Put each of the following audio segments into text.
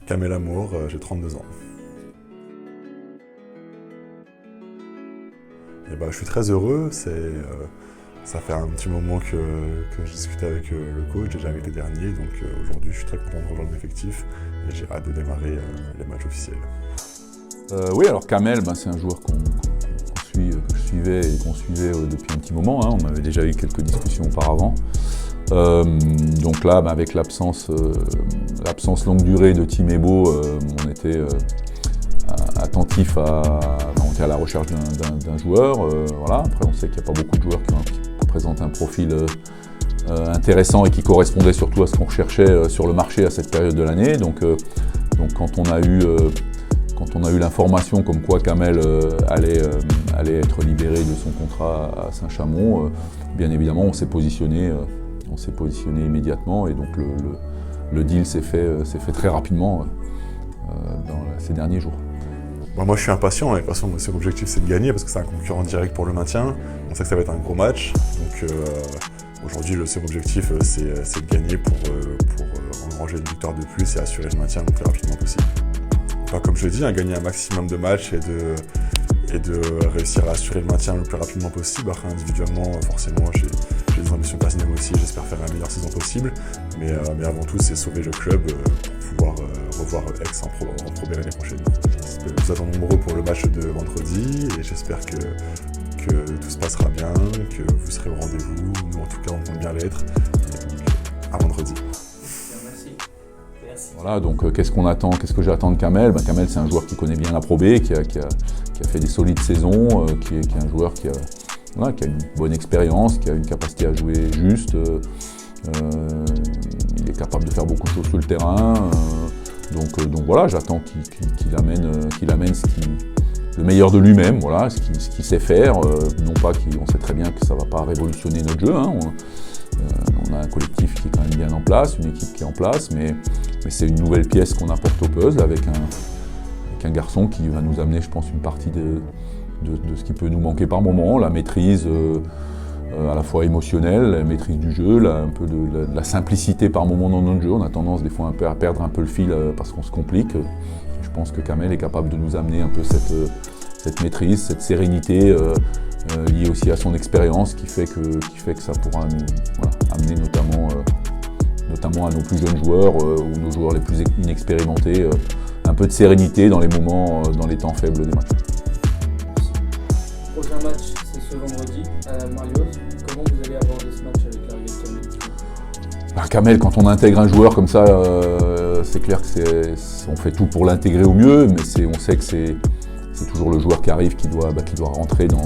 Kamel Amour, j'ai 32 ans. Et je suis très heureux, ça fait un petit moment que je discutais avec le coach, j'ai jamais été dernier, donc aujourd'hui je suis très content de rejoindre l'effectif et j'ai hâte de démarrer les matchs officiels. Oui, alors Kamel, c'est un joueur que je suivais et qu'on suivait depuis un petit moment, hein. On avait déjà eu quelques discussions auparavant. Donc là, avec l'absence longue durée de Tim Ebo, on était attentif on était à la recherche d'un joueur. Voilà. Après, on sait qu'il n'y a pas beaucoup de joueurs qui présentent un profil intéressant et qui correspondait surtout à ce qu'on recherchait sur le marché à cette période de l'année. Donc quand on a eu l'information comme quoi Kamel allait être libéré de son contrat à Saint-Chamond, bien évidemment, on s'est positionné immédiatement et donc le deal s'est fait très rapidement dans ces derniers jours. Moi je suis impatient, et de toute façon mon objectif c'est de gagner parce que c'est un concurrent direct pour le maintien. On sait que ça va être un gros match, donc aujourd'hui le second objectif c'est de gagner pour engranger une victoire de plus et assurer le maintien le plus rapidement possible. Comme je dis, gagner un maximum de matchs et de réussir à assurer le maintien le plus rapidement possible. Après, individuellement, forcément, j'ai des ambitions personnelles aussi, j'espère faire la meilleure saison possible. Mais avant tout, c'est sauver le club pour pouvoir revoir Aix en Pro B l'année prochaine. Nous attendons nombreux pour le match de vendredi et j'espère que tout se passera bien, que vous serez au rendez-vous. Nous, en tout cas, on compte bien l'être. À vendredi. Voilà, donc qu'est-ce qu'on attend, qu'est-ce que j'attends de Kamel? Kamel, c'est un joueur qui connaît bien la Pro B, qui a fait des solides saisons, qui est un joueur qui a une bonne expérience, qui a une capacité à jouer juste. Il est capable de faire beaucoup de choses sur le terrain. Donc voilà, j'attends qu'il amène le meilleur de lui-même, voilà, ce qu'il sait faire. Non pas on sait très bien que ça ne va pas révolutionner notre jeu. Hein. On a un collectif qui est quand même bien en place, une équipe qui est en place, mais c'est une nouvelle pièce qu'on apporte au puzzle avec un garçon qui va nous amener, je pense, une partie de ce qui peut nous manquer par moment, la maîtrise à la fois émotionnelle, la maîtrise du jeu, un peu de la simplicité par moment dans notre jeu. On a tendance des fois un peu à perdre un peu le fil parce qu'on se complique. Je pense que Kamel est capable de nous amener un peu cette maîtrise, cette sérénité liée aussi à son expérience qui fait que ça pourra nous amener notamment à nos plus jeunes joueurs ou nos joueurs les plus inexpérimentés un peu de sérénité dans les moments, dans les temps faibles des matchs. Le prochain match, c'est ce vendredi à Marioz. Comment vous allez aborder ce match avec l'arrivée de Kamel? Kamel, quand on intègre un joueur comme ça, c'est clair que on fait tout pour l'intégrer au mieux, mais on sait que c'est toujours le joueur qui arrive qui doit rentrer dans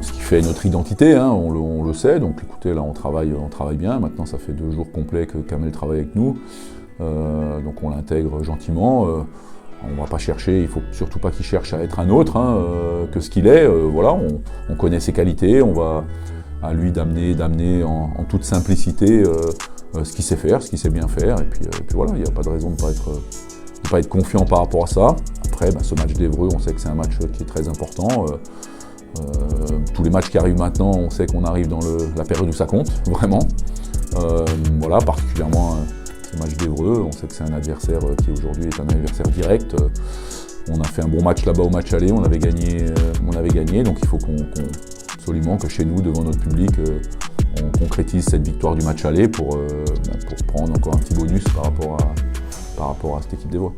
ce qui fait notre identité, hein, on le sait. Donc écoutez, là on travaille bien. Maintenant ça fait 2 jours complets que Kamel travaille avec nous. Donc on l'intègre gentiment. On va pas chercher, il faut surtout pas qu'il cherche à être un autre que ce qu'il est. Voilà, on connaît ses qualités, on va à lui d'amener en toute simplicité ce qu'il sait faire, ce qu'il sait bien faire. Et puis voilà, il n'y a pas de raison de pas être confiant par rapport à ça. Après, ce match d'Évreux, on sait que c'est un match qui est très important. Tous les matchs qui arrivent maintenant, on sait qu'on arrive dans la période où ça compte, vraiment. Voilà, particulièrement ce match d'Évreux, on sait que c'est un adversaire qui aujourd'hui est un adversaire direct. On a fait un bon match là-bas au match aller, on avait gagné, donc il faut absolument que chez nous, devant notre public, on concrétise cette victoire du match aller pour prendre encore un petit bonus par rapport à cette équipe d'Évreux.